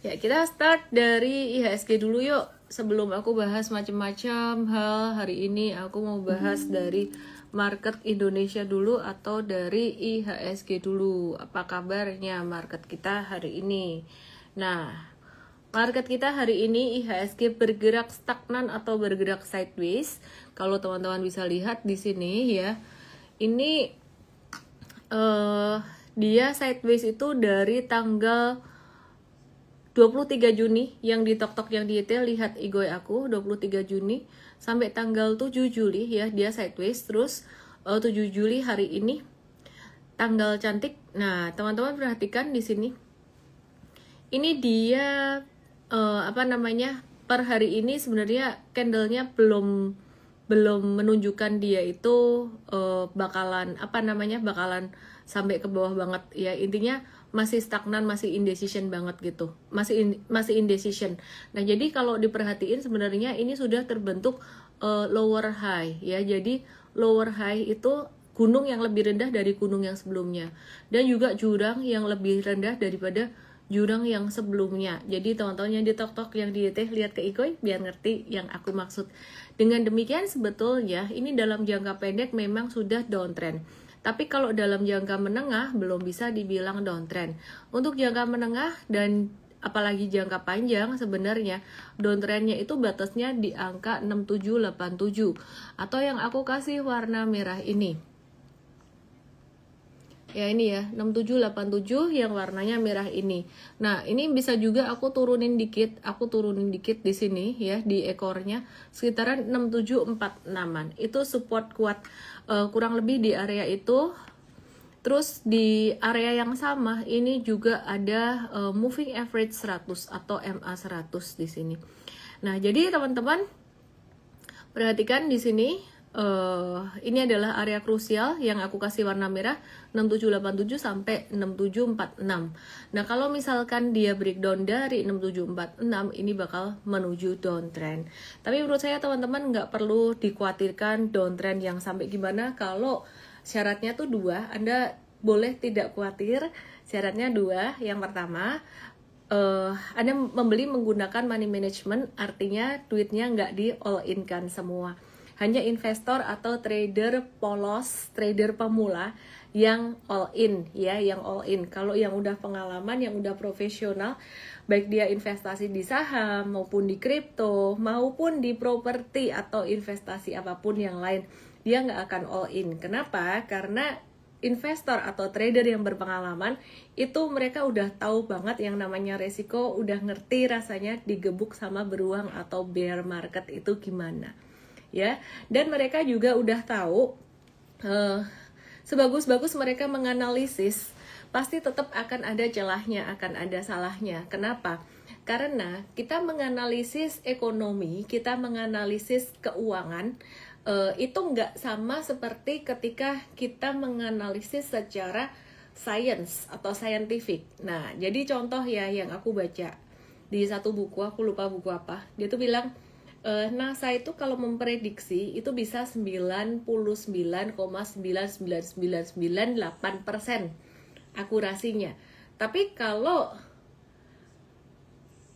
Ya, kita start dari IHSG dulu yuk. Sebelum aku bahas macam-macam hal, hari ini aku mau bahas dari market Indonesia dulu atau dari IHSG dulu. Apa kabarnya market kita hari ini? Nah, market kita hari ini IHSG bergerak stagnan atau bergerak sideways. Kalau teman-teman bisa lihat di sini ya. Ini dia sideways itu dari tanggal 23 Juni yang di tok-tok yang detail, lihat igoy aku 23 Juni sampai tanggal 7 Juli ya, dia sideways. Terus 7 Juli hari ini tanggal cantik. Nah, teman-teman perhatikan di sini. Ini dia per hari ini sebenarnya candlenya belum menunjukkan dia itu bakalan sampai ke bawah banget ya. Intinya masih stagnan, masih indecision banget gitu, masih indecision. Nah, jadi kalau diperhatiin sebenarnya ini sudah terbentuk lower high ya. Jadi lower high itu gunung yang lebih rendah dari gunung yang sebelumnya, dan juga jurang yang lebih rendah daripada jurang yang sebelumnya. Jadi teman-teman yang di tok-tok yang di teh lihat ke ikoy biar ngerti yang aku maksud. Dengan demikian sebetulnya ini dalam jangka pendek memang sudah downtrend. Tapi kalau dalam jangka menengah belum bisa dibilang downtrend. Untuk jangka menengah dan apalagi jangka panjang sebenarnya downtrendnya itu batasnya di angka 6787 atau yang aku kasih warna merah ini. Ya ini ya, 6787 yang warnanya merah ini. Nah, ini bisa juga aku turunin dikit di sini ya, di ekornya sekitaran 6746-an. Itu support kuat kurang lebih di area itu. Terus di area yang sama ini juga ada moving average 100 atau MA 100 di sini. Nah, jadi teman-teman perhatikan di sini. Ini adalah area krusial yang aku kasih warna merah 6787 sampai 6746. Nah, kalau misalkan dia breakdown dari 6746 ini bakal menuju downtrend. Tapi menurut saya teman-teman nggak perlu dikhawatirkan downtrend yang sampai gimana. Kalau syaratnya tuh dua, Anda boleh tidak khawatir. Syaratnya dua. Yang pertama, Anda membeli menggunakan money management, artinya duitnya nggak di all in kan semua. Hanya investor atau trader polos, trader pemula yang all in ya, yang all in. Kalau yang udah pengalaman, yang udah profesional, baik dia investasi di saham maupun di kripto maupun di properti atau investasi apapun yang lain, dia nggak akan all in. Kenapa? Karena investor atau trader yang berpengalaman itu mereka udah tahu banget yang namanya resiko, udah ngerti rasanya digebuk sama beruang atau bear market itu gimana. Ya, dan mereka juga udah tahu sebagus-bagus mereka menganalisis, pasti tetap akan ada celahnya, akan ada salahnya. Kenapa? Karena kita menganalisis ekonomi, kita menganalisis keuangan, itu nggak sama seperti ketika kita menganalisis secara science atau scientific. Nah, jadi contoh ya yang aku baca di satu buku, aku lupa buku apa, dia tuh bilang NASA itu kalau memprediksi itu bisa 99,99998% akurasinya. Tapi kalau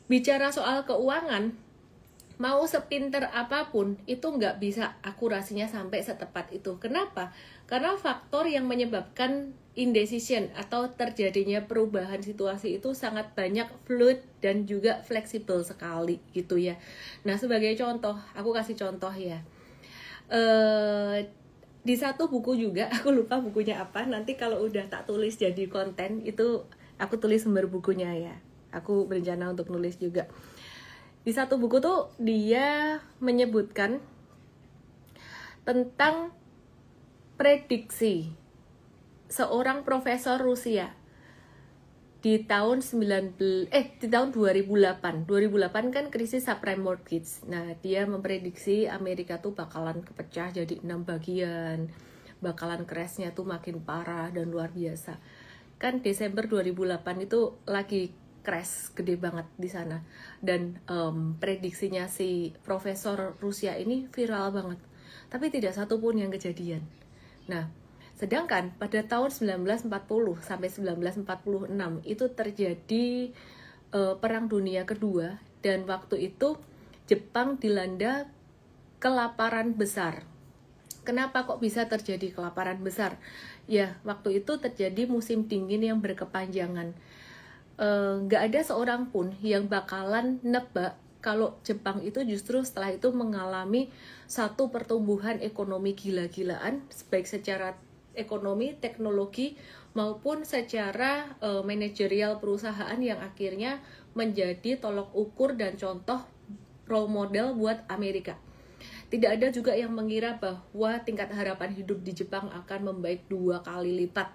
bicara soal keuangan, mau sepinter apapun itu nggak bisa akurasinya sampai setepat itu. Kenapa? Karena faktor yang menyebabkan indecision atau terjadinya perubahan situasi itu sangat banyak, fluid dan juga fleksibel sekali gitu ya. Nah, sebagai contoh, aku kasih contoh ya. Di satu buku juga, aku lupa bukunya apa, nanti kalau udah tak tulis jadi konten itu aku tulis sumber bukunya ya. Aku berencana untuk nulis juga. Di satu buku tuh dia menyebutkan tentang prediksi seorang profesor Rusia di tahun 2008. 2008 kan krisis subprime mortgage. Nah, dia memprediksi Amerika tuh bakalan kepecah jadi 6 bagian. Bakalan crashnya tuh makin parah dan luar biasa. Kan Desember 2008 itu lagi crash gede banget di sana, dan prediksinya si profesor Rusia ini viral banget, tapi tidak satu pun yang kejadian. Nah, sedangkan pada tahun 1940 sampai 1946 itu terjadi Perang Dunia Kedua, dan waktu itu Jepang dilanda kelaparan besar. Kenapa kok bisa terjadi kelaparan besar? Ya, waktu itu terjadi musim dingin yang berkepanjangan. Nggak ada seorang pun yang bakalan nebak kalau Jepang itu justru setelah itu mengalami satu pertumbuhan ekonomi gila-gilaan, baik secara ekonomi, teknologi, maupun secara manajerial perusahaan yang akhirnya menjadi tolok ukur dan contoh role model buat Amerika. Tidak ada juga yang mengira bahwa tingkat harapan hidup di Jepang akan membaik 2 kali lipat.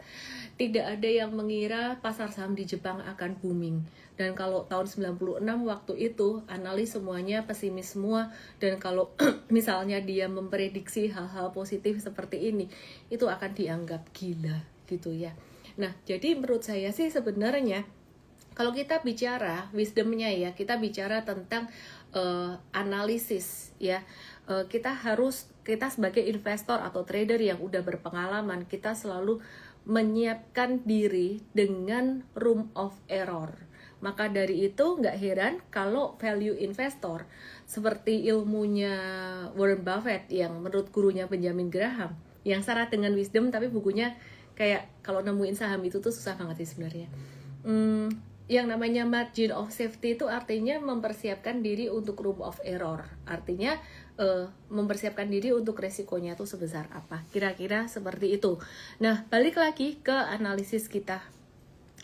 Tidak ada yang mengira pasar saham di Jepang akan booming. Dan kalau tahun 96 waktu itu, analis semuanya pesimis semua. Dan kalau misalnya dia memprediksi hal-hal positif seperti ini, itu akan dianggap gila gitu ya. Nah, jadi menurut saya sih sebenarnya, kalau kita bicara wisdomnya ya, kita bicara tentang analisis ya. Kita sebagai investor atau trader yang udah berpengalaman, kita selalu menyiapkan diri dengan room of error. Maka dari itu nggak heran kalau value investor seperti ilmunya Warren Buffett yang menurut gurunya Benjamin Graham, yang syarat dengan wisdom tapi bukunya kayak kalau nemuin saham itu tuh susah banget sih sebenarnya. Yang namanya margin of safety itu artinya mempersiapkan diri untuk room of error. Artinya mempersiapkan diri untuk resikonya itu sebesar apa. Kira-kira seperti itu. Nah, balik lagi ke analisis kita.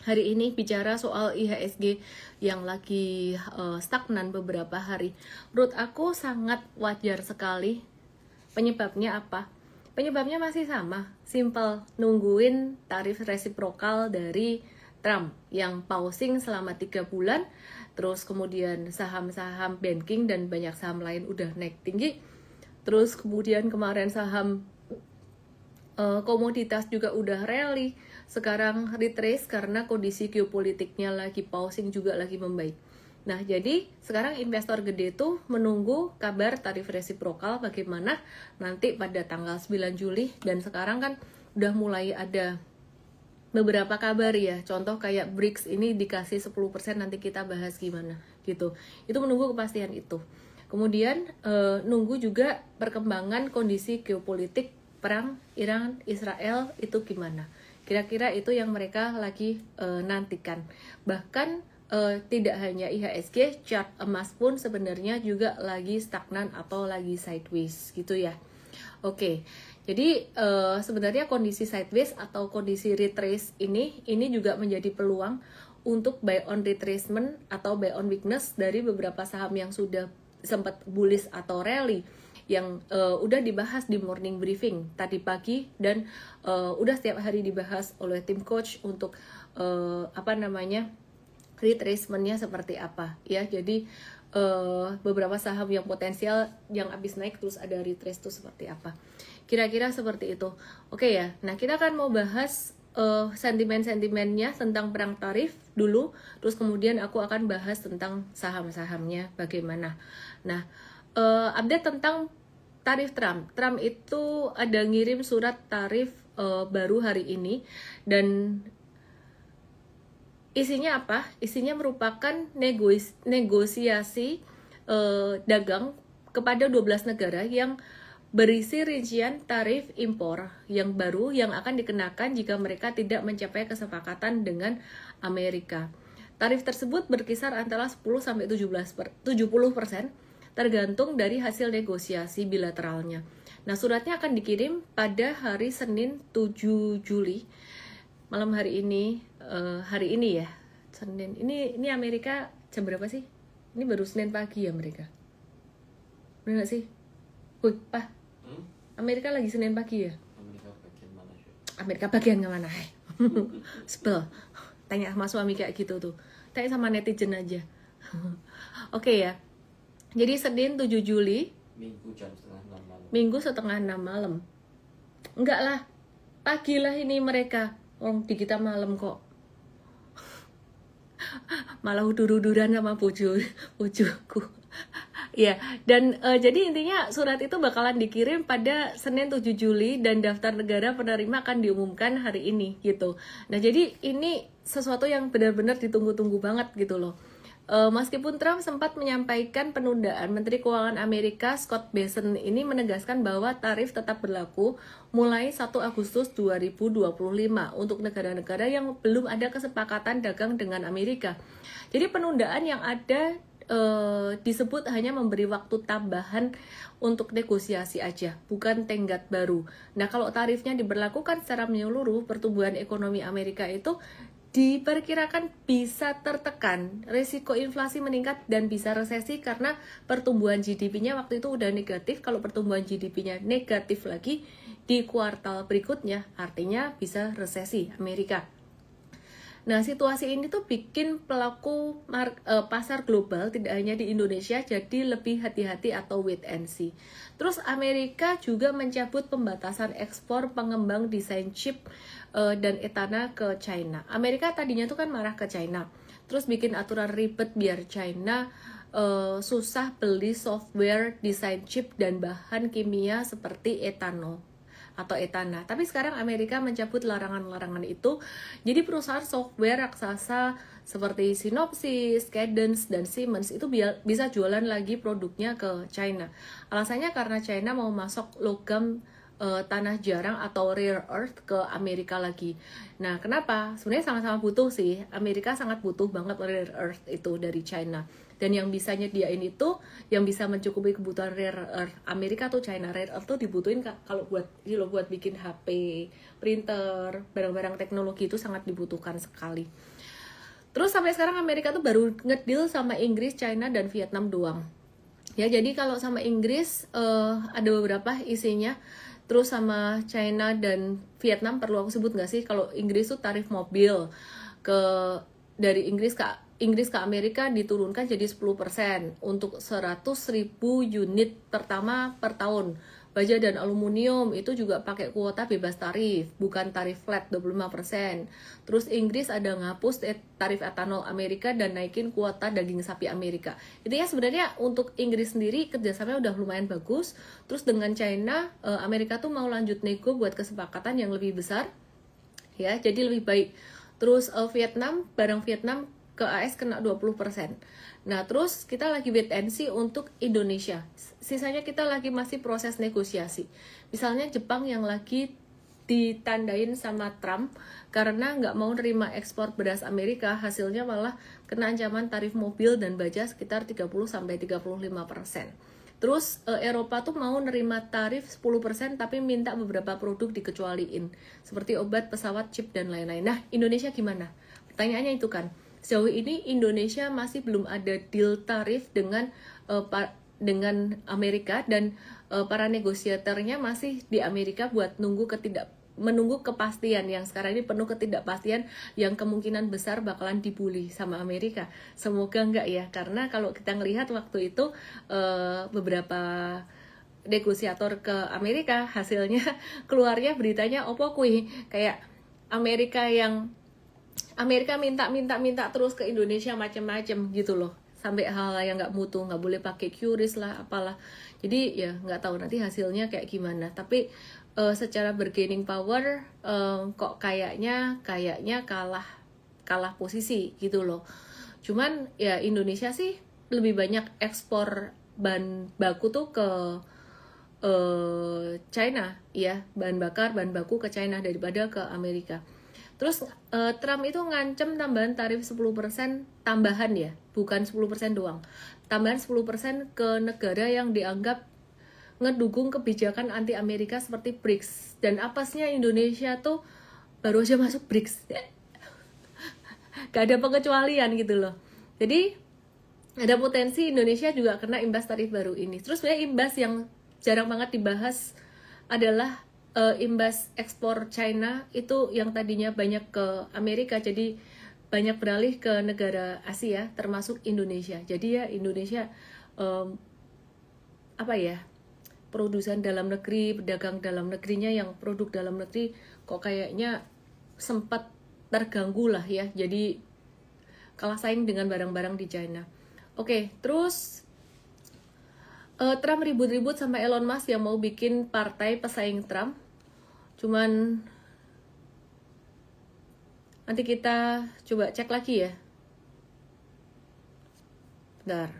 Hari ini bicara soal IHSG yang lagi stagnan beberapa hari. Menurut aku sangat wajar sekali. Penyebabnya apa? Penyebabnya masih sama. Simple, nungguin tarif resiprokal dari Trump yang pausing selama 3 bulan. Terus kemudian saham-saham banking dan banyak saham lain udah naik tinggi. Terus kemudian kemarin saham komoditas juga udah rally. Sekarang retrace karena kondisi geopolitiknya lagi pausing juga lagi membaik. Nah, jadi sekarang investor gede tuh menunggu kabar tarif resiprokal bagaimana nanti pada tanggal 9 Juli. Dan sekarang kan udah mulai ada beberapa kabar ya, contoh kayak BRICS ini dikasih 10%, nanti kita bahas gimana gitu. Itu menunggu kepastian itu. Kemudian nunggu juga perkembangan kondisi geopolitik perang Iran Israel itu gimana. Kira-kira itu yang mereka lagi nantikan. Bahkan tidak hanya IHSG, chart emas pun sebenarnya juga lagi stagnan atau lagi sideways gitu ya. Oke. Jadi sebenarnya kondisi sideways atau kondisi retrace ini juga menjadi peluang untuk buy on retracement atau buy on weakness dari beberapa saham yang sudah sempat bullish atau rally yang udah dibahas di morning briefing tadi pagi dan udah setiap hari dibahas oleh tim coach untuk retracementnya seperti apa ya. Jadi beberapa saham yang potensial yang habis naik terus ada retrace itu seperti apa. Kira-kira seperti itu. Oke ya, nah kita akan mau bahas sentimen-sentimennya tentang perang tarif dulu, terus kemudian aku akan bahas tentang saham-sahamnya bagaimana. Nah, update tentang tarif Trump. Trump itu ada ngirim surat tarif baru hari ini, dan isinya apa? Isinya merupakan negosiasi dagang kepada 12 negara yang berisi rincian tarif impor yang baru yang akan dikenakan jika mereka tidak mencapai kesepakatan dengan Amerika. Tarif tersebut berkisar antara 10-70% tergantung dari hasil negosiasi bilateralnya. Nah, suratnya akan dikirim pada hari Senin 7 Juli. Malam hari ini ya, Senin. Ini Amerika jam berapa sih? Ini baru Senin pagi ya mereka. Bener gak sih? Pak, Amerika lagi Senin pagi ya? Amerika bagian mana sih? Amerika bagian kemana? Sebel. Tanya sama suami kayak gitu tuh. Tanya sama netizen aja. Oke ya. Jadi Senin 7 Juli. Minggu jam setengah 6 malam. Minggu setengah 6 malam. Enggak lah. Pagi lah ini mereka. Orang di kita malam kok. Malah udur-uduran sama bojoku. Ya, dan jadi intinya surat itu bakalan dikirim pada Senin 7 Juli dan daftar negara penerima akan diumumkan hari ini gitu. Nah, jadi ini sesuatu yang benar-benar ditunggu-tunggu banget gitu loh. Meskipun Trump sempat menyampaikan penundaan, Menteri Keuangan Amerika Scott Bessent ini menegaskan bahwa tarif tetap berlaku mulai 1 Agustus 2025 untuk negara-negara yang belum ada kesepakatan dagang dengan Amerika. Jadi penundaan yang ada disebut hanya memberi waktu tambahan untuk negosiasi aja, bukan tenggat baru. Nah, kalau tarifnya diberlakukan secara menyeluruh, pertumbuhan ekonomi Amerika itu diperkirakan bisa tertekan, risiko inflasi meningkat dan bisa resesi karena pertumbuhan GDP-nya waktu itu udah negatif. Kalau pertumbuhan GDP-nya negatif lagi di kuartal berikutnya, artinya bisa resesi Amerika. Nah, situasi ini tuh bikin pelaku pasar global, tidak hanya di Indonesia, jadi lebih hati-hati atau wait and see. Terus Amerika juga mencabut pembatasan ekspor pengembang desain chip dan etana ke China. Amerika tadinya tuh kan marah ke China, terus bikin aturan ribet biar China susah beli software desain chip dan bahan kimia seperti etanol atau etana. Tapi sekarang Amerika mencabut larangan-larangan itu. Jadi perusahaan software raksasa seperti Synopsys, Cadence, dan Siemens itu bisa jualan lagi produknya ke China. Alasannya karena China mau masuk logam tanah jarang atau rare earth ke Amerika lagi. Nah, kenapa? Sebenarnya sama-sama butuh sih. Amerika sangat butuh banget rare earth itu dari China. Dan yang bisa nyediain itu, yang bisa mencukupi kebutuhan rare earth Amerika tuh China. Rare earth tuh dibutuhin kalau buat bikin HP, printer, barang-barang teknologi itu sangat dibutuhkan sekali. Terus sampai sekarang Amerika tuh baru ngedeal sama Inggris, China, dan Vietnam doang. Ya, jadi kalau sama Inggris ada beberapa isinya. Terus sama China dan Vietnam perlu aku sebut nggak sih? Kalau Inggris tuh tarif mobil dari Inggris ke Amerika diturunkan jadi 10% untuk 100.000 unit pertama per tahun. Baja dan aluminium itu juga pakai kuota bebas tarif, bukan tarif flat 25%. Terus Inggris ada ngapus tarif etanol Amerika dan naikin kuota daging sapi Amerika. Itu ya sebenarnya untuk Inggris sendiri kerjasamanya udah lumayan bagus. Terus dengan China, Amerika tuh mau lanjut nego buat kesepakatan yang lebih besar. Ya, jadi lebih baik. Terus Vietnam, barang Vietnam ke AS kena 20%. Nah, terus kita lagi wait and see untuk Indonesia. Sisanya kita lagi masih proses negosiasi. Misalnya Jepang yang lagi ditandain sama Trump karena nggak mau nerima ekspor beras Amerika, hasilnya malah kena ancaman tarif mobil dan baja sekitar 30-35%. Terus Eropa tuh mau nerima tarif 10% tapi minta beberapa produk dikecualiin, seperti obat, pesawat, chip, dan lain-lain. Nah, Indonesia gimana? Pertanyaannya itu kan, sejauh ini Indonesia masih belum ada deal tarif dengan Amerika dan para negosiatornya masih di Amerika buat menunggu kepastian yang sekarang ini penuh ketidakpastian yang kemungkinan besar bakalan dibully sama Amerika. Semoga enggak ya, karena kalau kita ngelihat waktu itu beberapa negosiator ke Amerika hasilnya keluarnya beritanya opo kui, kayak Amerika minta terus ke Indonesia macem-macem gitu loh, sampai hal-hal yang nggak mutu, nggak boleh pakai QRIS lah apalah. Jadi ya nggak tahu nanti hasilnya kayak gimana. Tapi secara bargaining power kok kayaknya kalah posisi gitu loh. Cuman ya Indonesia sih lebih banyak ekspor bahan baku tuh ke China ya, bahan baku ke China daripada ke Amerika. Terus Trump itu ngancem tambahan tarif 10% tambahan ya, bukan 10% doang. Tambahan 10% ke negara yang dianggap ngedukung kebijakan anti Amerika seperti BRICS. Dan apesnya Indonesia tuh baru aja masuk BRICS. Gak ada pengecualian gitu loh. Jadi ada potensi Indonesia juga kena imbas tarif baru ini. Terus sebenarnya imbas yang jarang banget dibahas adalah imbas ekspor China itu yang tadinya banyak ke Amerika jadi banyak beralih ke negara Asia termasuk Indonesia. Jadi ya Indonesia produsen dalam negeri, pedagang dalam negerinya yang produk dalam negeri kok kayaknya sempat terganggu lah ya. Jadi kalah saing dengan barang-barang di China. Oke, terus Trump ribut-ribut sama Elon Musk yang mau bikin partai pesaing Trump. Cuman nanti kita coba cek lagi ya. Bentar.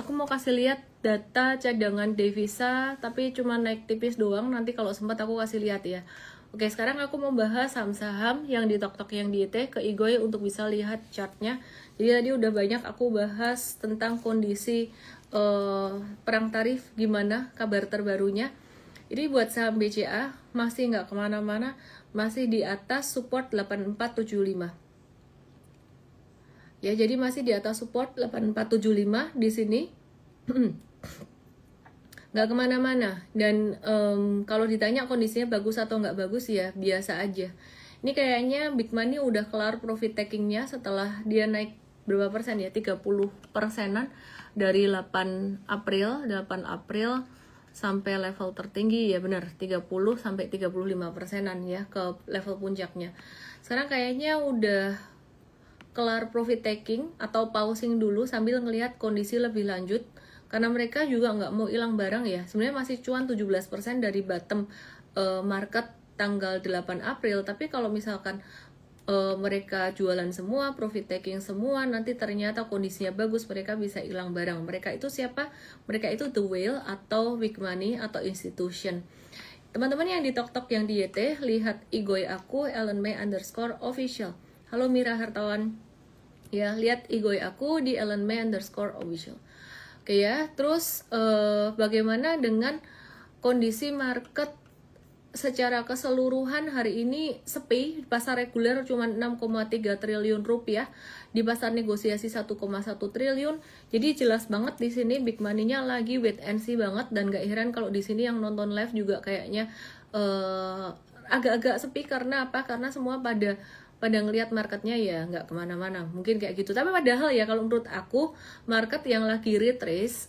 Aku mau kasih lihat data cadangan devisa, tapi cuma naik tipis doang. Nanti kalau sempat aku kasih lihat ya. Oke, sekarang aku mau bahas saham-saham yang di tok-tok yang di IT ke Igoy untuk bisa lihat chartnya. Jadi tadi udah banyak aku bahas tentang kondisi perang tarif, gimana kabar terbarunya. Jadi buat saham BCA masih nggak kemana-mana, masih di atas support 8475. Ya, jadi masih di atas support 8475 di sini. Nggak kemana-mana. Dan kalau ditanya kondisinya bagus atau nggak bagus ya biasa aja. Ini kayaknya Big Money udah kelar profit takingnya setelah dia naik berapa persen ya, 30 persenan dari 8 April sampai level tertinggi ya, benar 30 sampai 35 persenan ya ke level puncaknya. Sekarang kayaknya udah kelar profit taking atau pausing dulu sambil ngelihat kondisi lebih lanjut, karena mereka juga nggak mau hilang barang ya. Sebenarnya masih cuan 17% dari bottom market tanggal 8 April, tapi kalau misalkan mereka jualan semua, profit taking semua, nanti ternyata kondisinya bagus, mereka bisa hilang barang. Mereka itu siapa? Mereka itu the whale atau big money atau institution. Teman-teman yang di tok-tok yang di YT, lihat Igoy aku @ellenmay_official. Halo Mira Hartawan. Ya, lihat Igoy aku di ellenmay_official. Oke ya, terus bagaimana dengan kondisi market secara keseluruhan hari ini? Sepi, pasar reguler cuma 6,3 triliun rupiah, di pasar negosiasi 1,1 triliun. Jadi jelas banget di sini big money-nya lagi wait and see banget, dan gak heran kalau di sini yang nonton live juga kayaknya agak-agak sepi. Karena apa? Karena semua pada ngelihat marketnya ya nggak kemana-mana, mungkin kayak gitu. Tapi padahal ya kalau menurut aku market yang lagi retrace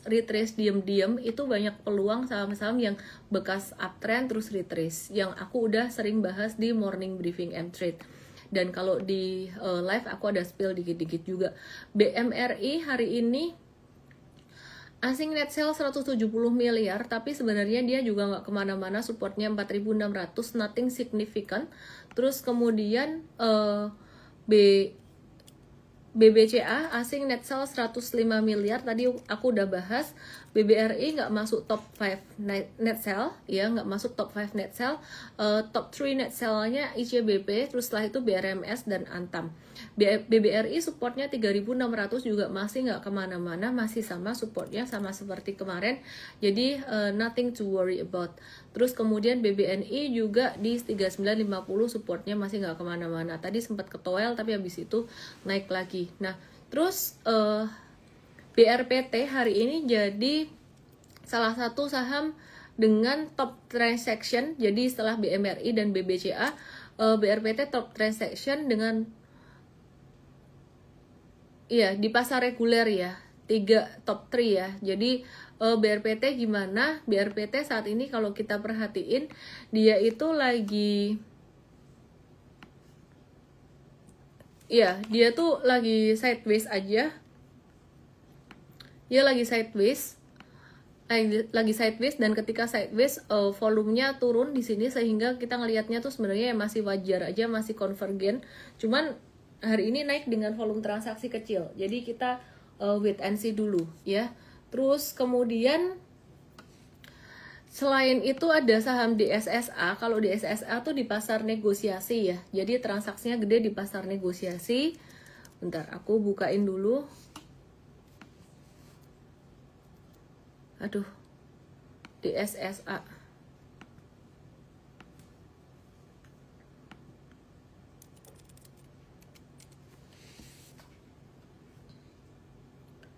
diem-diem itu banyak peluang saham-saham yang bekas uptrend terus retrace, yang aku udah sering bahas di morning briefing M-Trade. Dan kalau di live aku ada spill dikit-dikit juga. BMRI hari ini asing net sale 170 miliar, tapi sebenarnya dia juga nggak kemana-mana, supportnya 4.600, nothing significant. Terus kemudian BBCA asing net sale 105 miliar, tadi aku udah bahas. BBRI nggak masuk top 5 net sale, ya nggak masuk top 5 net sale. Top 3 net sale-nya ICBP, terus setelah itu BRMS dan Antam. BBRI supportnya 3.600 juga masih nggak kemana-mana, masih sama supportnya, sama seperti kemarin. Jadi nothing to worry about. Terus kemudian BBNI juga di 3950 supportnya masih nggak kemana-mana. Tadi sempat ketoel tapi habis itu naik lagi. Nah terus BRPT hari ini jadi salah satu saham dengan top transaction. Jadi setelah BMRI dan BBCA, BRPT top transaction dengan di pasar reguler ya, 3 top 3 ya. Jadi BRPT gimana? BRPT saat ini kalau kita perhatiin dia itu lagi dia tuh lagi sideways aja. Dia lagi sideways. Dan ketika sideways volumenya turun di sini, sehingga kita ngelihatnya tuh sebenarnya masih wajar aja, masih konvergen. Cuman hari ini naik dengan volume transaksi kecil, jadi kita wait and see dulu ya. Terus kemudian selain itu ada saham DSSA. Kalau DSSA tuh di pasar negosiasi ya, jadi transaksinya gede di pasar negosiasi. Bentar, aku bukain dulu. Aduh, DSSA.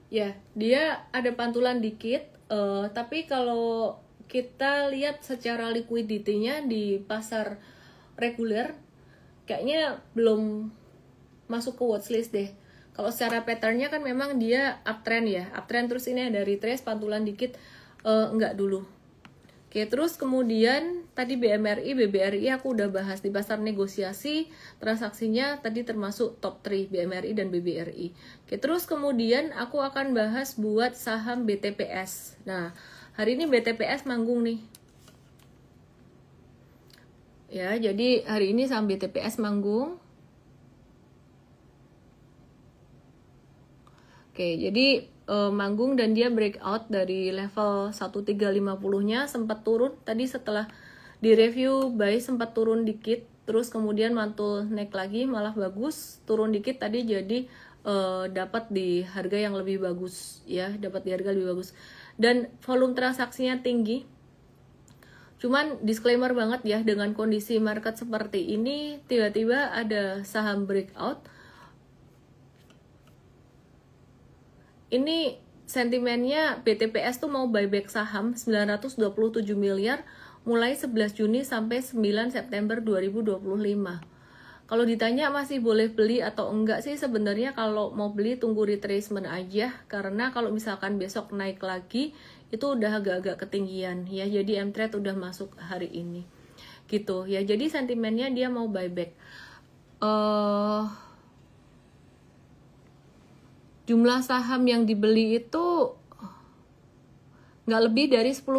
Ya, dia ada pantulan dikit, tapi kalau kita lihat secara liquidity-nya di pasar reguler, kayaknya belum masuk ke watchlist deh. Kalau secara pattern-nya kan memang dia uptrend ya, uptrend terus ini ada retrace, pantulan dikit, enggak dulu. Oke, terus kemudian tadi BMRI, BBRI aku udah bahas di pasar negosiasi, transaksinya tadi termasuk top 3 BMRI dan BBRI. Oke, terus kemudian aku akan bahas buat saham BTPS. Nah, hari ini BTPS manggung nih. Ya, jadi hari ini saham BTPS manggung. Oke, jadi manggung dan dia breakout dari level 1350-nya sempat turun tadi setelah di review buy sempat turun dikit, terus kemudian mantul naik lagi malah bagus, turun dikit tadi jadi dapat di harga yang lebih bagus ya, dapat di harga lebih bagus dan volume transaksinya tinggi. Cuman disclaimer banget ya, dengan kondisi market seperti ini tiba-tiba ada saham breakout. Ini sentimennya BTPS tuh mau buyback saham 927 miliar mulai 11 Juni sampai 9 September 2025. Kalau ditanya masih boleh beli atau enggak sih, sebenarnya kalau mau beli tunggu retracement aja, karena kalau misalkan besok naik lagi itu udah agak-agak ketinggian ya. Jadi M-Trade udah masuk hari ini. Gitu ya. Jadi sentimennya dia mau buyback. Jumlah saham yang dibeli itu nggak lebih dari 10%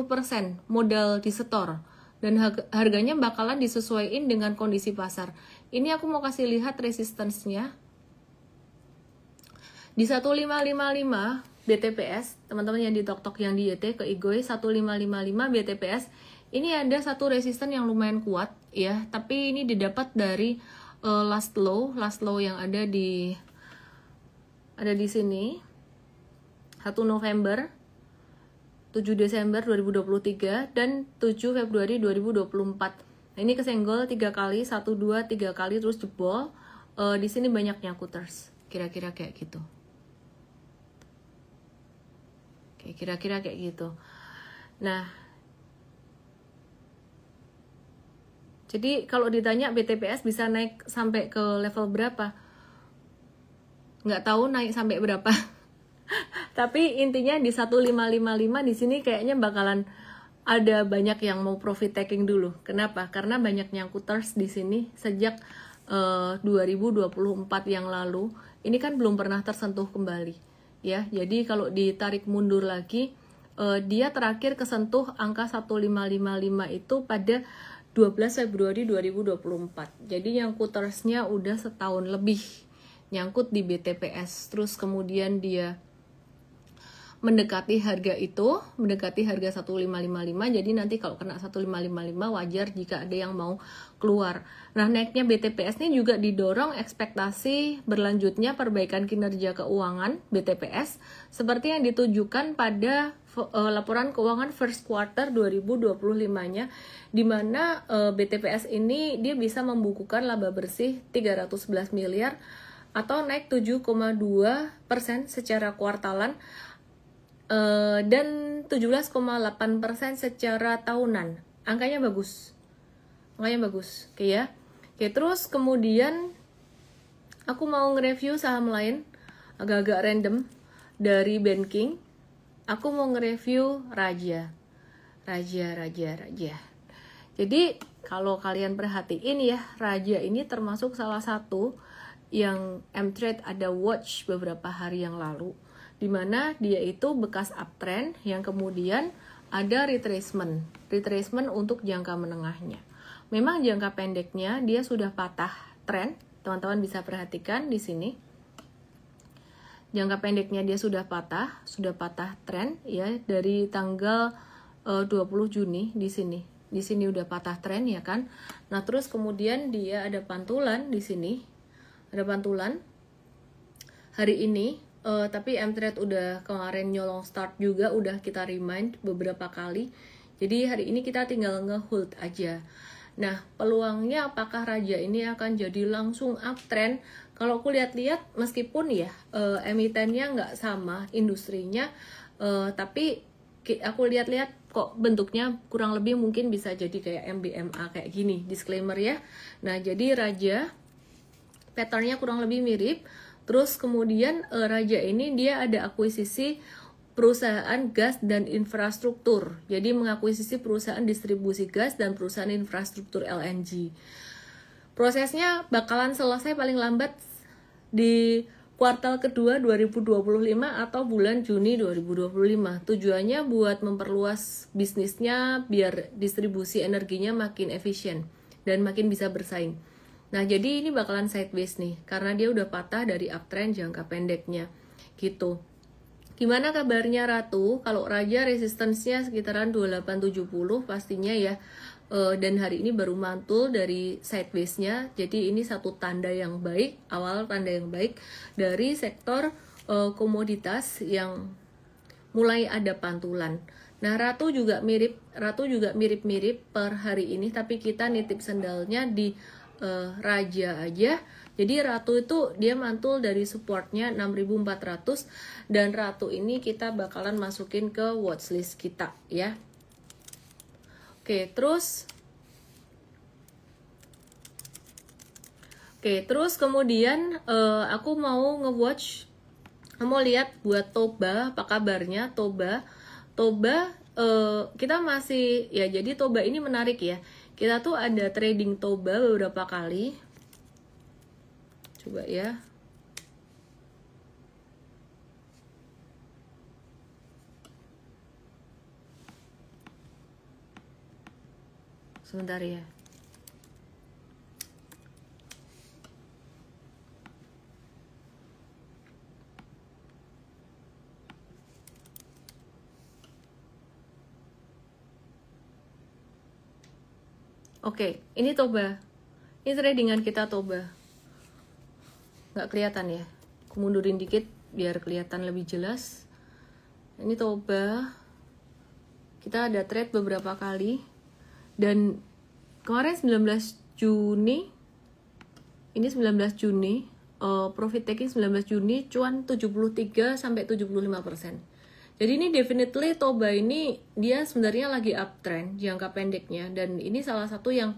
modal disetor. Dan harganya bakalan disesuaikan dengan kondisi pasar. Ini aku mau kasih lihat resistance-nya. Di 1555 BTPS, teman-teman yang di Tok-Tok yang di YT ke Igoy 1555 BTPS, ini ada satu resisten yang lumayan kuat ya, tapi ini didapat dari last low yang ada di sini 1 November, 7 Desember 2023 dan 7 Februari 2024. Nah, ini kesenggol 3 kali, 1 2 3 kali terus jebol. Di sini banyak nyakuters. Kira-kira kayak gitu. Oke, kira-kira kayak gitu. Nah, jadi kalau ditanya BTPS bisa naik sampai ke level berapa? Nggak tahu naik sampai berapa. Tapi intinya di 1555 di sini kayaknya bakalan ada banyak yang mau profit taking dulu. Kenapa? Karena banyak nyangkuters di sini sejak 2024 yang lalu. Ini kan belum pernah tersentuh kembali. Ya, jadi kalau ditarik mundur lagi, dia terakhir kesentuh angka 1555 itu pada 12 Februari 2024. Jadi nyangkutersnya udah setahun lebih nyangkut di BTPS, terus kemudian dia mendekati harga itu, mendekati harga 1555. Jadi nanti kalau kena 1555 wajar jika ada yang mau keluar. Nah, naiknya BTPS ini juga didorong ekspektasi berlanjutnya perbaikan kinerja keuangan BTPS seperti yang ditujukan pada laporan keuangan first quarter 2025-nya, di mana BTPS ini dia bisa membukukan laba bersih 311 miliar atau naik 7,2% secara kuartalan dan 17,8% secara tahunan. Angkanya bagus. Oke ya. Oke, terus kemudian aku mau nge-review saham lain agak-agak random dari banking. Aku mau nge-review Raja. Jadi kalau kalian perhatiin ya, Raja ini termasuk salah satu yang M-Trade ada watch beberapa hari yang lalu, dimana dia itu bekas uptrend yang kemudian ada retracement untuk jangka menengahnya. Memang jangka pendeknya dia sudah patah trend, teman-teman bisa perhatikan di sini. Jangka pendeknya dia sudah patah trend ya, dari tanggal 20 Juni di sini. Di sini udah patah trend ya kan. Nah, terus kemudian dia ada pantulan di sini. Ada pantulan hari ini, tapi M-Trade udah kemarin nyolong start juga, udah kita remind beberapa kali. Jadi hari ini kita tinggal nge-hold aja. Nah, peluangnya apakah Raja ini akan jadi langsung uptrend? Kalau aku lihat-lihat, meskipun ya emitennya nggak sama industrinya, tapi aku lihat-lihat kok bentuknya kurang lebih mungkin bisa jadi kayak MBMA kayak gini, disclaimer ya. Nah, jadi Raja patternnya kurang lebih mirip. Terus kemudian Raja ini dia ada akuisisi perusahaan gas dan infrastruktur. Jadi mengakuisisi perusahaan distribusi gas dan perusahaan infrastruktur LNG. Prosesnya bakalan selesai paling lambat di kuartal kedua 2025 atau bulan Juni 2025. Tujuannya buat memperluas bisnisnya biar distribusi energinya makin efisien dan makin bisa bersaing. Nah, jadi ini bakalan sideways nih karena dia udah patah dari uptrend jangka pendeknya gitu. Gimana kabarnya Ratu? Kalau Raja resistance-nya sekitaran 2870 pastinya ya. Dan hari ini baru mantul dari sideways-nya. Jadi ini satu tanda yang baik, awal tanda yang baik dari sektor komoditas yang mulai ada pantulan. Nah, Ratu juga mirip-mirip per hari ini, tapi kita nitip sendalnya di Raja aja. Jadi Ratu itu dia mantul dari supportnya 6400 dan Ratu ini kita bakalan masukin ke watchlist kita ya. Oke, terus kemudian aku mau lihat buat Toba, apa kabarnya Toba kita masih ya, jadi Toba ini menarik ya. Kita tuh ada trading Toba beberapa kali. Coba ya. Sebentar ya. Oke, ini Toba. Ini tradingan kita Toba. Nggak kelihatan ya. Aku mundurin dikit biar kelihatan lebih jelas. Ini Toba. Kita ada trade beberapa kali. Dan kemarin 19 Juni. Ini 19 Juni. Profit taking 19 Juni cuan 73 sampai 75%. Jadi ini definitely Toba ini dia sebenarnya lagi uptrend jangka pendeknya, dan ini salah satu yang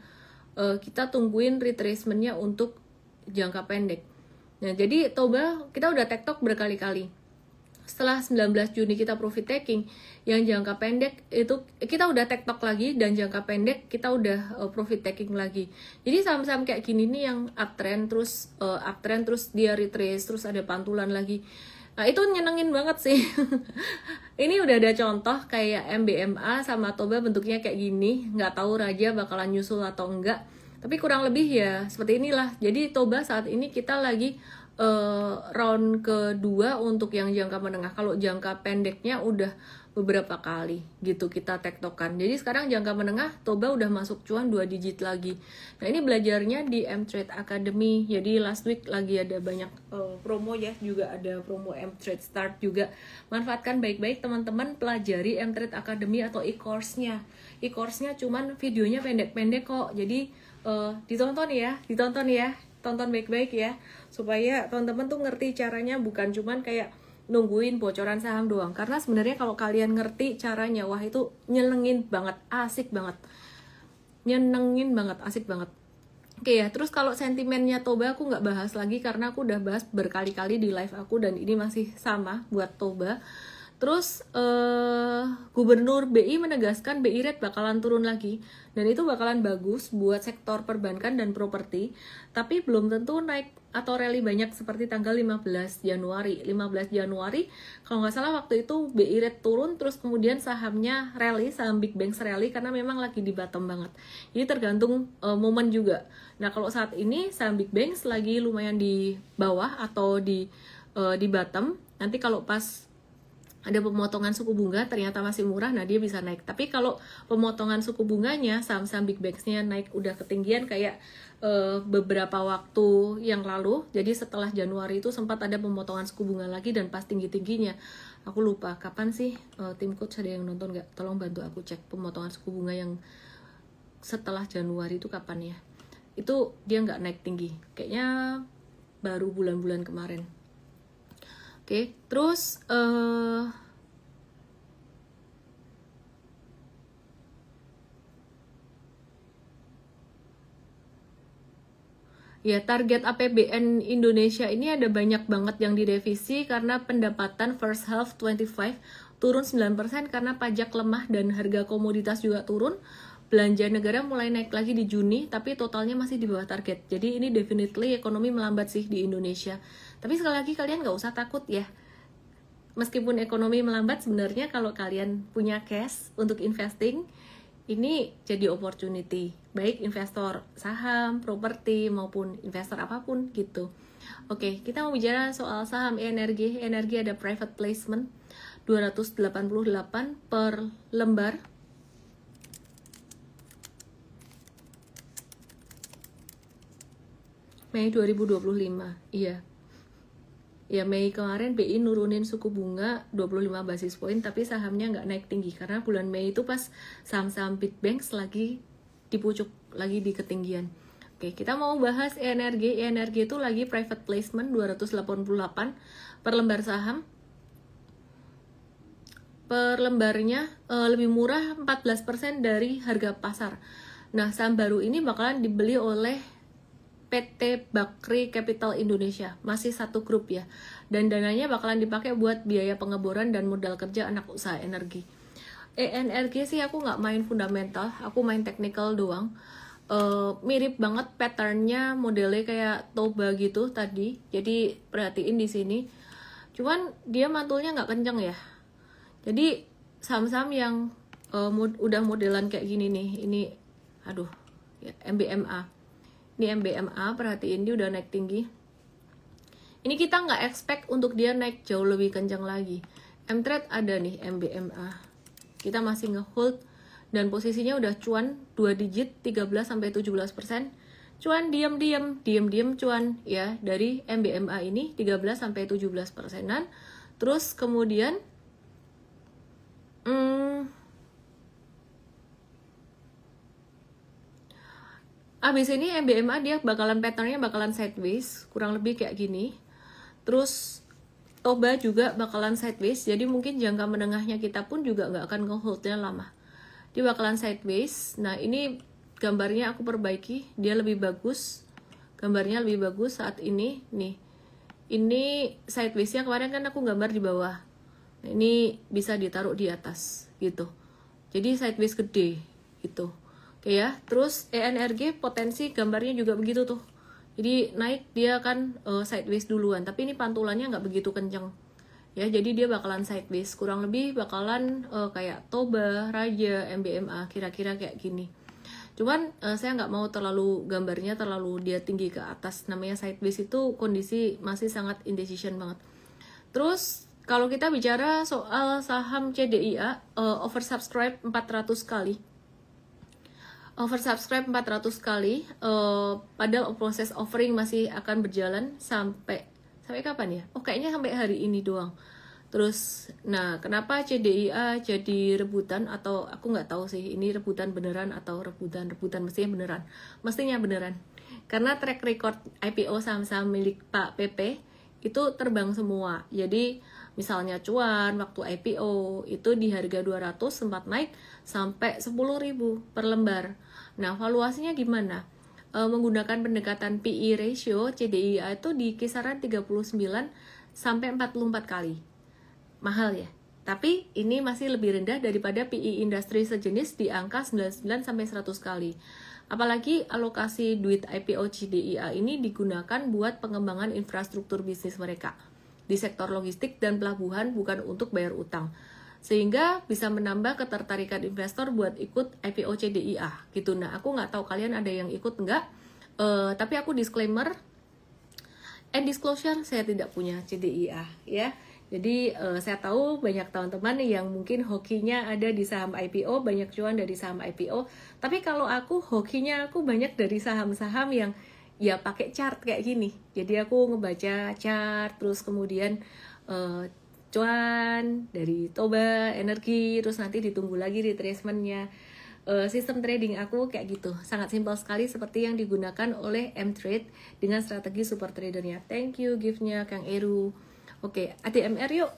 kita tungguin retracement-nya untuk jangka pendek. Nah, jadi Toba kita udah tektok berkali-kali. Setelah 19 Juni kita profit taking, yang jangka pendek itu kita udah tektok lagi, dan jangka pendek kita udah profit taking lagi. Jadi saham-saham kayak gini nih yang uptrend terus dia retrace terus ada pantulan lagi. Nah, itu nyenengin banget sih. Ini udah ada contoh kayak MBMA sama Toba bentuknya kayak gini. Nggak tahu Raja bakalan nyusul atau enggak. Tapi kurang lebih ya seperti inilah. Jadi Toba saat ini kita lagi round kedua untuk yang jangka menengah. Kalau jangka pendeknya udah beberapa kali gitu kita tektokan. Jadi sekarang jangka menengah Toba udah masuk cuan 2 digit lagi. Nah, ini belajarnya di M-Trade Academy. Jadi last week lagi ada banyak promo ya, juga ada promo M-Trade Start juga. Manfaatkan baik-baik teman-teman, pelajari M-Trade Academy atau e-course-nya. E-course-nya cuman videonya pendek-pendek kok. Jadi ditonton ya. Tonton baik-baik ya, supaya teman-teman tuh ngerti caranya, bukan cuman kayak nungguin bocoran saham doang. Karena sebenarnya kalau kalian ngerti caranya, wah itu nyenengin banget, asik banget. Asik banget. Oke ya, terus kalau sentimennya Toba aku nggak bahas lagi karena aku udah bahas berkali-kali di live aku, dan ini masih sama buat Toba. Terus Gubernur BI menegaskan BI rate bakalan turun lagi, dan itu bakalan bagus buat sektor perbankan dan properti, tapi belum tentu naik atau rally banyak seperti tanggal 15 Januari. 15 Januari kalau nggak salah waktu itu BI rate turun, terus kemudian sahamnya rally, saham Big Banks rally karena memang lagi di bottom banget. Jadi tergantung momen juga. Nah, kalau saat ini saham Big Banks lagi lumayan di bawah atau di bottom. Nanti kalau pas ada pemotongan suku bunga ternyata masih murah, nah dia bisa naik. Tapi kalau pemotongan suku bunganya, saham-saham Big Banks-nya naik udah ketinggian kayak beberapa waktu yang lalu. Jadi setelah Januari itu sempat ada pemotongan suku bunga lagi dan pas tinggi-tingginya. Aku lupa kapan sih, tim coach ada yang nonton nggak? Tolong bantu aku cek pemotongan suku bunga yang setelah Januari itu kapan ya. Itu dia nggak naik tinggi, kayaknya baru bulan-bulan kemarin. Oke, terus ya target APBN Indonesia ini ada banyak banget yang direvisi karena pendapatan first half 25 turun 9% karena pajak lemah dan harga komoditas juga turun. Belanja negara mulai naik lagi di Juni, tapi totalnya masih di bawah target. Jadi ini definitely ekonomi melambat sih di Indonesia. Tapi sekali lagi kalian nggak usah takut ya. Meskipun ekonomi melambat, sebenarnya kalau kalian punya cash untuk investing, ini jadi opportunity. Baik investor saham, properti, maupun investor apapun gitu. Oke, kita mau bicara soal saham energi. Energi ada private placement 288 per lembar. Mei 2025, iya. Ya, Mei kemarin BI nurunin suku bunga 25 basis poin, tapi sahamnya nggak naik tinggi. Karena bulan Mei itu pas saham-saham big banks lagi dipucuk, lagi di ketinggian. Oke, kita mau bahas energi. Energi itu lagi private placement 288 per lembar saham. Per lembarnya lebih murah 14% dari harga pasar. Nah, saham baru ini bakalan dibeli oleh PT Bakri Capital Indonesia, masih satu grup ya, dan dananya bakalan dipakai buat biaya pengeboran dan modal kerja anak usaha energi. ENRG sih aku nggak main fundamental, aku main technical doang. Mirip banget patternnya, modelnya kayak Toba gitu tadi, jadi perhatiin di sini. Cuman dia mantulnya nggak kenceng ya. Jadi saham-saham yang udah modelan kayak gini nih, ini aduh ya, MBMA. Ini MBMA, perhatiin dia udah naik tinggi. Ini kita nggak expect untuk dia naik jauh lebih kencang lagi. M-Trade ada nih MBMA. Kita masih nge-hold dan posisinya udah cuan 2 digit 13-17%. Cuan diam-diam cuan ya dari MBMA ini 13-17%. Terus kemudian abis ini MBMA dia bakalan patternnya bakalan sideways, kurang lebih kayak gini. Terus Toba juga bakalan sideways, jadi mungkin jangka menengahnya kita pun juga nggak akan nge-holdnya lama. Dia bakalan sideways. Nah ini gambarnya aku perbaiki, dia lebih bagus. Gambarnya lebih bagus saat ini. Nih, ini sidewaysnya kemarin kan aku gambar di bawah. Nah, ini bisa ditaruh di atas gitu. Jadi sideways gede gitu. Oke ya, terus ENRG potensi gambarnya juga begitu tuh. Jadi naik dia kan sideways duluan, tapi ini pantulannya nggak begitu kenceng. Ya, jadi dia bakalan sideways, kurang lebih bakalan kayak Toba, Raja, MBMA, kira-kira kayak gini. Cuman saya nggak mau terlalu gambarnya terlalu dia tinggi ke atas, namanya sideways itu kondisi masih sangat indecision banget. Terus kalau kita bicara soal saham CDIA, oversubscribe 400 kali. Oversubscribe 400 kali, padahal proses offering masih akan berjalan sampai kapan ya? Oh kayaknya sampai hari ini doang. Terus, nah kenapa CDIA jadi rebutan, atau aku nggak tahu sih ini rebutan beneran atau rebutan mestinya beneran. Karena track record IPO saham-saham milik Pak PP itu terbang semua. Jadi misalnya cuan waktu IPO itu di harga 200 sempat naik sampai 10.000 per lembar. Nah, valuasinya gimana? Menggunakan pendekatan PE ratio, CDIA itu di kisaran 39 sampai 44 kali. Mahal ya. Tapi ini masih lebih rendah daripada PE industri sejenis di angka 99 sampai 100 kali. Apalagi alokasi duit IPO CDIA ini digunakan buat pengembangan infrastruktur bisnis mereka di sektor logistik dan pelabuhan, bukan untuk bayar utang. Sehingga bisa menambah ketertarikan investor buat ikut IPO CDIA gitu. Nah, aku nggak tahu kalian ada yang ikut nggak, tapi aku disclaimer and disclosure, saya tidak punya CDIA ya. Jadi saya tahu banyak teman-teman yang mungkin hokinya ada di saham IPO, banyak cuan dari saham IPO. Tapi kalau aku hokinya aku banyak dari saham-saham yang ya pakai chart kayak gini. Jadi aku ngebaca chart, terus kemudian cuan dari Toba, energi, terus nanti ditunggu lagi retracementnya. Sistem trading aku kayak gitu, sangat simpel sekali seperti yang digunakan oleh M-Trade dengan strategi super tradernya. Thank you gift-nya Kang Eru. Oke, ADMR yuk.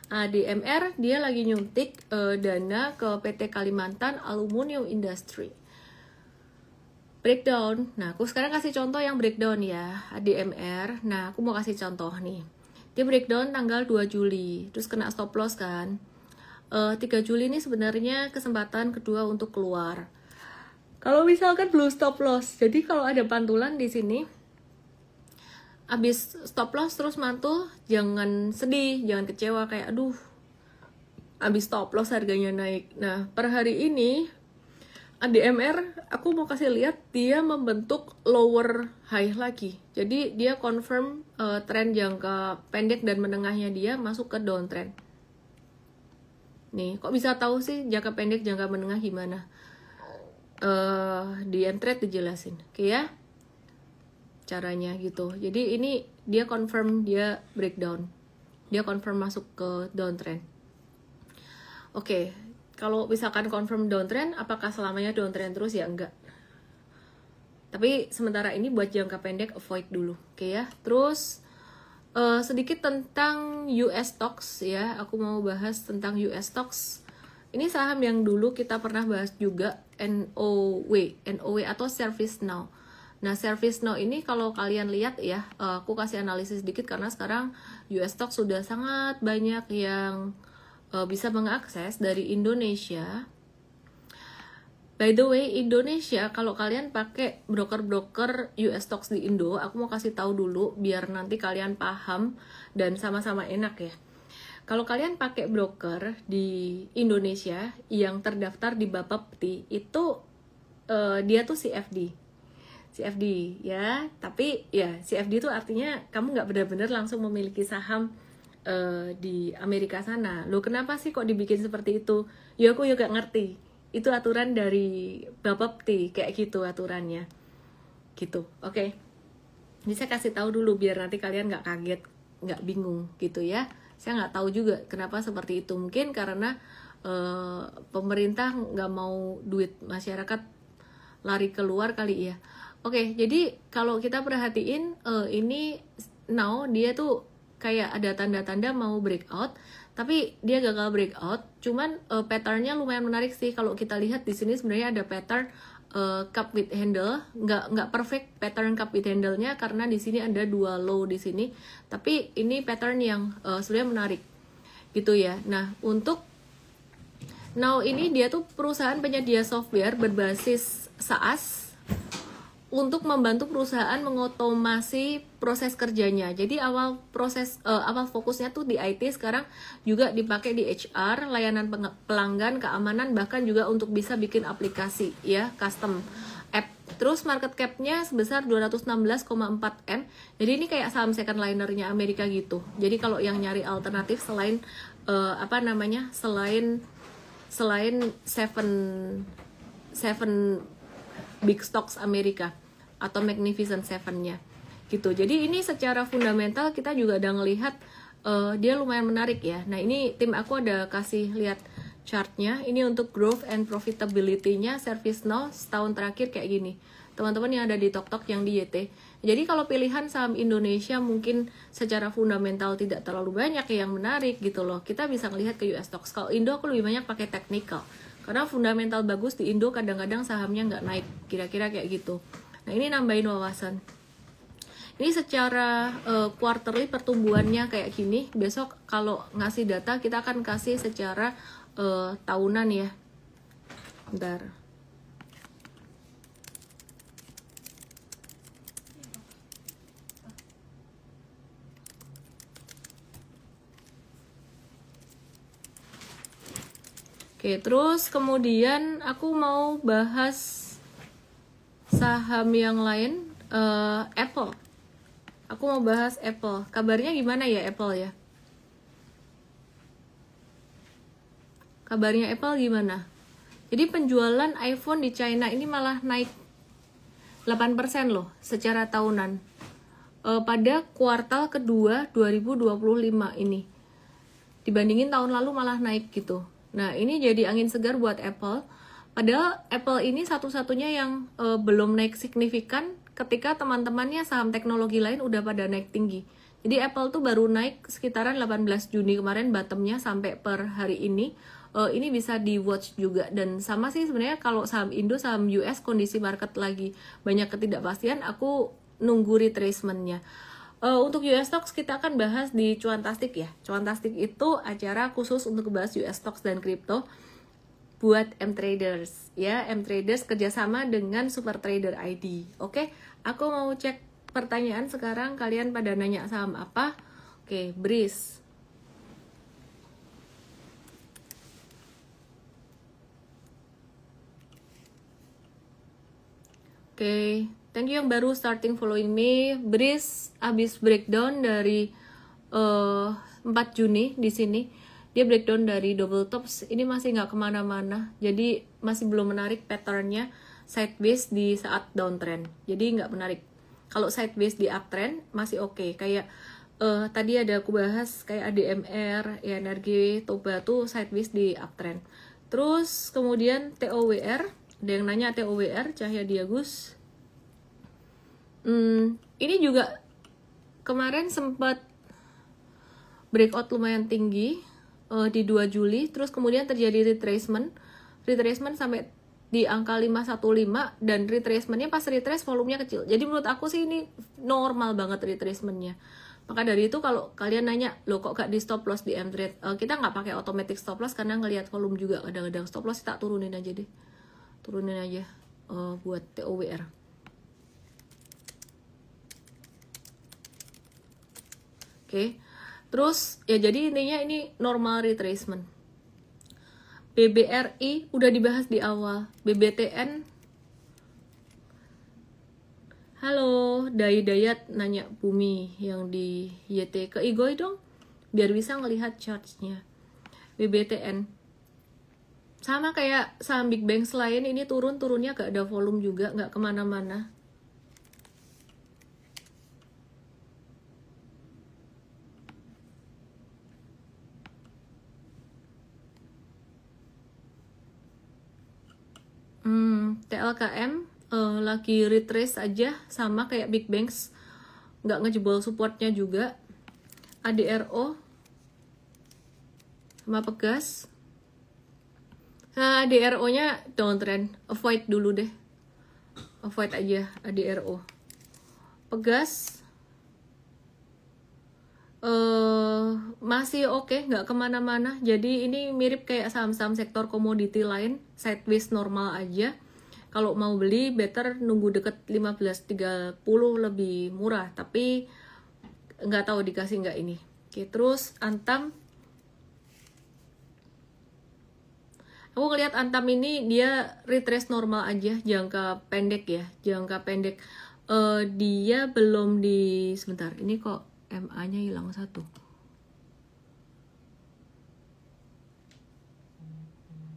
ADMR dia lagi nyuntik dana ke PT Kalimantan Aluminium Industry. Breakdown. Nah, aku sekarang kasih contoh yang breakdown ya, ADMR. Nah, aku mau kasih contoh nih. Dia breakdown tanggal 2 Juli, terus kena stop loss kan. 3 Juli ini sebenarnya kesempatan kedua untuk keluar. Kalau misalkan belum stop loss, jadi kalau ada pantulan di sini, abis stop loss terus mantul, jangan sedih, jangan kecewa kayak aduh, abis stop loss harganya naik. Nah, per hari ini ADMR aku mau kasih lihat dia membentuk lower high lagi. Jadi dia confirm tren jangka pendek dan menengahnya dia masuk ke downtrend. Nih, kok bisa tahu sih jangka pendek, jangka menengah gimana? Di Mtrade dijelasin, oke ya? Caranya gitu. Jadi ini dia confirm dia breakdown. Dia confirm masuk ke downtrend. Oke, kalau misalkan confirm downtrend, apakah selamanya downtrend terus? Ya enggak. Tapi sementara ini buat jangka pendek avoid dulu, oke ya? Terus sedikit tentang US stocks ya, aku mau bahas tentang US stocks. Ini saham yang dulu kita pernah bahas juga, NOW atau ServiceNow. Nah, ServiceNow ini kalau kalian lihat ya, aku kasih analisis sedikit karena sekarang US stocks sudah sangat banyak yang bisa mengakses dari Indonesia. By the way, Indonesia, kalau kalian pakai broker-broker US stocks di Indo, aku mau kasih tahu dulu biar nanti kalian paham dan sama-sama enak ya. Kalau kalian pakai broker di Indonesia yang terdaftar di Bapepti, itu dia tuh CFD ya. Tapi ya CFD itu artinya kamu nggak benar-benar langsung memiliki saham di Amerika sana. Loh, kenapa sih kok dibikin seperti itu? Ya aku juga ngerti. Itu aturan dari Bapepti, kayak gitu aturannya. Gitu, oke. Jadi saya kasih tahu dulu biar nanti kalian nggak kaget, nggak bingung gitu ya. Saya nggak tahu juga kenapa seperti itu. Mungkin karena pemerintah nggak mau duit masyarakat lari keluar kali ya. Oke, jadi kalau kita perhatiin ini now dia tuh kayak ada tanda-tanda mau breakout, tapi dia gagal breakout. Cuman patternnya lumayan menarik sih. Kalau kita lihat di sini sebenarnya ada pattern cup with handle, nggak perfect pattern cup with handle-nya karena di sini ada dua low di sini. Tapi ini pattern yang sebenarnya menarik, gitu ya. Nah, untuk now ini dia tuh perusahaan penyedia software berbasis SaaS untuk membantu perusahaan mengotomasi proses kerjanya. Jadi awal fokusnya tuh di IT, sekarang juga dipakai di HR, layanan pelanggan, keamanan, bahkan juga untuk bisa bikin aplikasi ya, custom app. Terus market cap-nya sebesar 216,4 M. Jadi ini kayak saham second liner-nya Amerika gitu. Jadi kalau yang nyari alternatif selain selain seven big stocks Amerika atau Magnificent Seven-nya gitu. Jadi ini secara fundamental kita juga udah ngelihat dia lumayan menarik ya. Nah, ini tim aku ada kasih lihat chartnya. Ini untuk growth and profitability-nya ServiceNow setahun terakhir kayak gini. Teman-teman yang ada di TokTok yang di YT. Jadi kalau pilihan saham Indonesia mungkin secara fundamental tidak terlalu banyak yang menarik gitu loh. Kita bisa ngelihat ke US stocks. Kalau Indo aku lebih banyak pakai technical. Karena fundamental bagus di Indo kadang-kadang sahamnya nggak naik. Kira-kira kayak gitu. Nah, ini nambahin wawasan. Ini secara quarterly pertumbuhannya kayak gini. Besok kalau ngasih data kita akan kasih secara tahunan ya. Bentar. Oke, terus kemudian aku mau bahas saham yang lain, Apple. Aku mau bahas Apple. Kabarnya gimana ya Apple ya? Kabarnya Apple gimana? Jadi penjualan iPhone di China ini malah naik 8% loh secara tahunan. Pada kuartal kedua 2025 ini. Dibandingin tahun lalu malah naik gitu. Nah, ini jadi angin segar buat Apple. Padahal Apple ini satu-satunya yang belum naik signifikan ketika teman-temannya saham teknologi lain udah pada naik tinggi. Jadi Apple tuh baru naik sekitaran 18 Juni kemarin bottomnya sampai per hari ini. Ini bisa di watch juga. Dan sama sih sebenarnya kalau saham Indo, saham US kondisi market lagi banyak ketidakpastian, aku nunggu retracementnya. Untuk US Stocks kita akan bahas di Cuantastic ya. Cuantastic itu acara khusus untuk bahas US Stocks dan kripto buat M-Traders ya. M-Traders kerjasama dengan Super Trader ID. Oke, aku mau cek pertanyaan sekarang. Kalian pada nanya saham apa? Oke, Breeze. Oke, thank you yang baru starting following me. Breeze abis breakdown dari 4 Juni di sini. Dia breakdown dari double tops. Ini masih nggak kemana-mana. Jadi masih belum menarik patternnya sideways di saat downtrend. Jadi nggak menarik. Kalau sideways di uptrend masih oke. Kayak tadi ada aku bahas kayak ADMR, energi, Toba tuh sideways di uptrend. Terus kemudian TOWR. Ada yang nanya TOWR, Cahya Diagus. Ini juga kemarin sempat breakout lumayan tinggi di 2 Juli. Terus kemudian terjadi retracement sampai di angka 515. Dan retracementnya pas retrace volumenya kecil. Jadi menurut aku sih ini normal banget retracementnya. Maka dari itu kalau kalian nanya, loh kok gak di stop loss di M-Trade? Kita nggak pakai automatic stop loss karena ngelihat volume juga. Kadang-kadang stop loss tak turunin aja deh. Turunin aja buat TOWR. Oke. Terus ya jadi intinya ini normal retracement. BBRI udah dibahas di awal. BBTN. Halo, Dayat nanya Bumi yang di YT ke Igoy dong biar bisa ngelihat chartsnya. BBTN sama kayak saham Big Bang lain, ini turunnya gak ada volume juga, gak kemana-mana. TLKM lagi retrace aja, sama kayak Big Bang, gak ngejebol supportnya juga. ADRO sama Pegas. Nah, ADRO-nya downtrend, avoid dulu deh. Avoid aja ADRO. Pegas masih oke, nggak kemana-mana. Jadi ini mirip kayak saham-saham sektor komoditi lain, sideways normal aja. Kalau mau beli better nunggu deket 15.30 lebih murah, tapi nggak tahu dikasih nggak ini. Oke, terus Antam. Aku ngeliat Antam ini dia retrace normal aja, jangka pendek ya, jangka pendek. Dia belum di, sebentar, ini kok MA-nya hilang satu.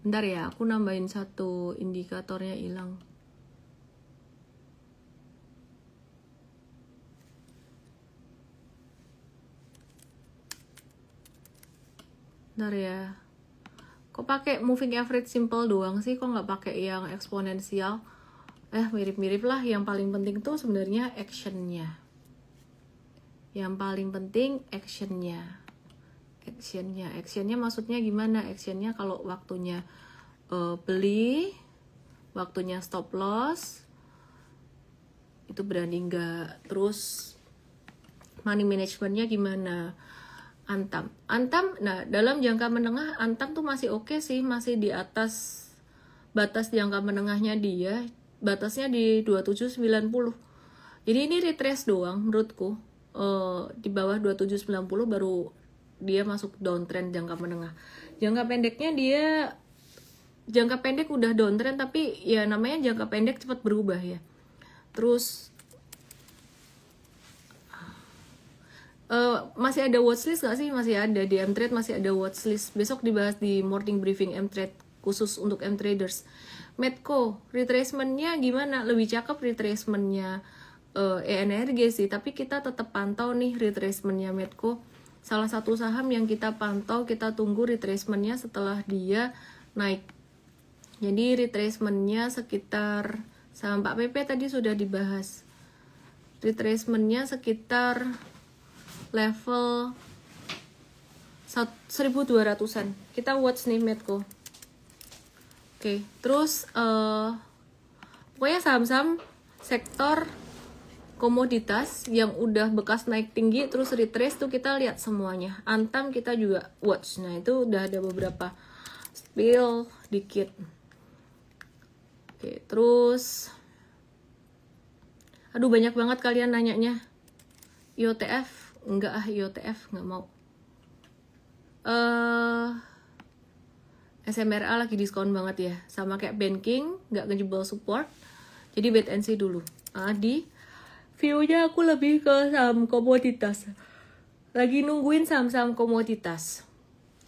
Bentar ya, aku nambahin satu indikatornya hilang. Bentar ya. Kok pakai moving average simple doang sih? Kok nggak pakai yang eksponensial? Mirip-mirip lah. Yang paling penting tuh sebenarnya actionnya. Yang paling penting actionnya. Actionnya maksudnya gimana? Actionnya kalau waktunya beli, waktunya stop loss, itu berani nggak? Terus money managementnya gimana? Antam, nah dalam jangka menengah Antam tuh masih oke sih, masih di atas batas jangka menengahnya dia, batasnya di 2790. Jadi ini retrace doang menurutku, di bawah 2790 baru dia masuk downtrend jangka menengah. Jangka pendeknya dia, jangka pendek udah downtrend, tapi ya namanya jangka pendek cepat berubah ya. Terus masih ada watchlist gak sih? Masih ada di M-Trade, masih ada watchlist. Besok dibahas di morning briefing M-Trade khusus untuk M-Traders. Medco, retracementnya gimana? Lebih cakep retracementnya ENRG sih, tapi kita tetap pantau nih retracementnya Medco. Salah satu saham yang kita pantau, kita tunggu retracementnya setelah dia naik. Jadi retracementnya sekitar, sama Pak PP tadi sudah dibahas. Retracementnya sekitar level 1200-an. Kita watch nih Medco. Terus pokoknya saham-saham sektor komoditas yang udah bekas naik tinggi terus retrace tuh kita lihat semuanya. Antam kita juga watch. Nah itu udah ada beberapa spill dikit. Oke, terus aduh banyak banget kalian nanyanya. IOTF enggak IOTF nggak mau. SMRA lagi diskon banget ya, sama kayak banking nggak ngejebol support, jadi wait and see dulu. Di view-nya aku lebih ke saham komoditas, lagi nungguin saham-saham komoditas.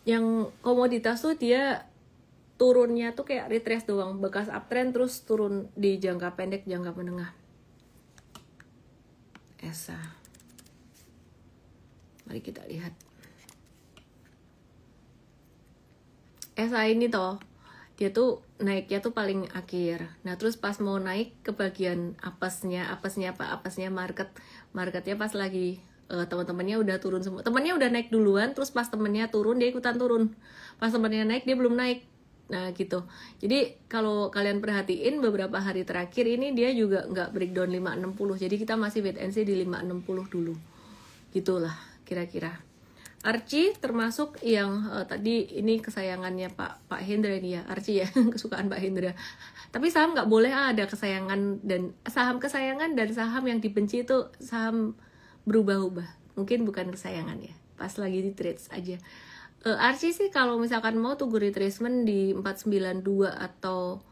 Yang komoditas tuh dia turunnya tuh kayak retrace doang, bekas uptrend terus turun di jangka pendek, jangka menengah. ESA, mari kita lihat. ESA ini toh dia tuh naiknya tuh paling akhir. Nah terus pas mau naik ke bagian apesnya marketnya pas lagi teman-temannya udah turun semua. Temannya udah naik duluan, terus pas temennya turun dia ikutan turun. Pas temennya naik dia belum naik. Nah gitu. Jadi kalau kalian perhatiin beberapa hari terakhir ini dia juga nggak breakdown 560. Jadi kita masih wait and see di 560 dulu. Gitulah kira-kira. Archie termasuk yang tadi ini kesayangannya Pak Hendra ini ya, Archie ya, kesukaan Pak Hendra. Tapi saham nggak boleh ada kesayangan dan saham kesayangan dan saham yang dibenci itu saham berubah-ubah. Mungkin bukan kesayangan ya, pas lagi di trades aja. Archie sih kalau misalkan mau tunggu retracement di 492 atau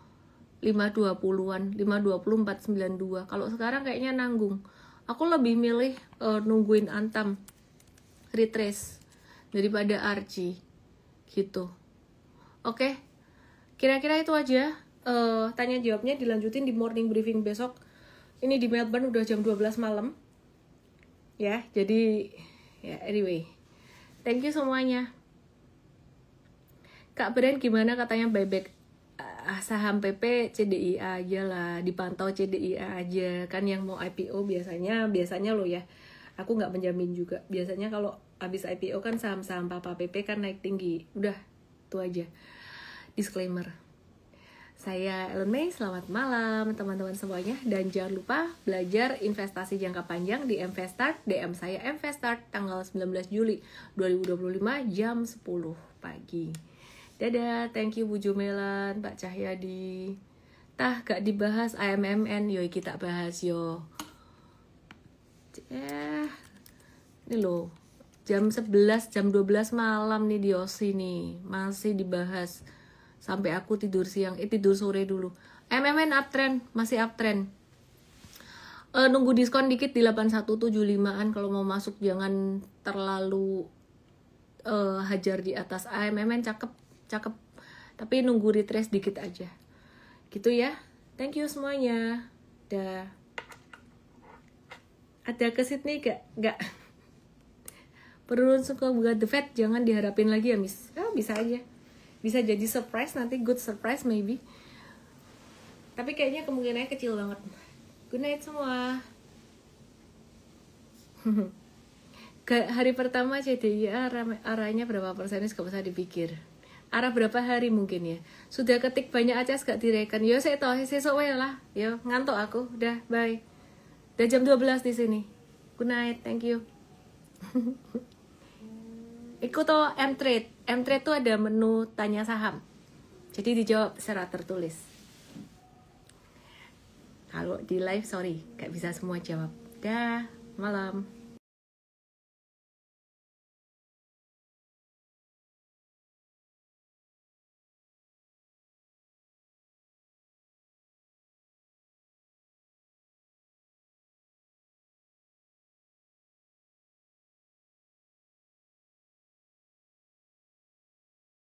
520-an, 520 492. Kalau sekarang kayaknya nanggung. Aku lebih milih nungguin Antam retrace daripada Archie gitu. Oke, kira-kira itu aja. Tanya jawabnya dilanjutin di morning briefing besok. Ini di Melbourne udah jam 12 malam ya, jadi ya anyway, thank you semuanya. Kak Bren gimana, katanya buyback saham PP CDIA aja lah, dipantau CDIA aja kan, yang mau IPO biasanya lo ya, aku nggak menjamin juga. Biasanya kalau habis IPO kan saham-saham Papa PP kan naik tinggi. Udah, itu aja. Disclaimer. Saya Ellen May, selamat malam teman-teman semuanya. Dan jangan lupa belajar investasi jangka panjang di Mvestart. DM saya Mvestart tanggal 19 Juli 2025 jam 10 pagi. Dadah, thank you Bu Jumelan, Pak Cahyadi. Tah, gak dibahas AMMN, yoi kita bahas yo. Ini loh, jam 11, jam 12 malam nih di Aussie nih, masih dibahas sampai aku tidur siang, tidur sore dulu. MMN uptrend, masih uptrend. Nunggu diskon dikit di 8175-an, kalau mau masuk jangan terlalu hajar di atas. MMN cakep, tapi nunggu retrace dikit aja. Gitu ya. Thank you semuanya. Dah. Ada ke Sydney gak? Perlu suka buat The Fed, jangan diharapin lagi ya Miss. Bisa aja. Bisa jadi surprise nanti, good surprise maybe. Tapi kayaknya kemungkinannya kecil banget. Good night semua. Hari pertama CDIA arahnya berapa persen, gak usah dipikir. Arah berapa hari mungkin ya. Sudah ketik banyak aja gak direken. Yo saya tahu sesuk wae lah. Yo ngantuk aku. Udah bye. Udah jam 12 di sini. Good night, thank you. Ikut tuh M-Trade. M-Trade tuh ada menu tanya saham. Jadi dijawab secara tertulis. Kalau di live sorry, gak bisa semua jawab. Dah, malam.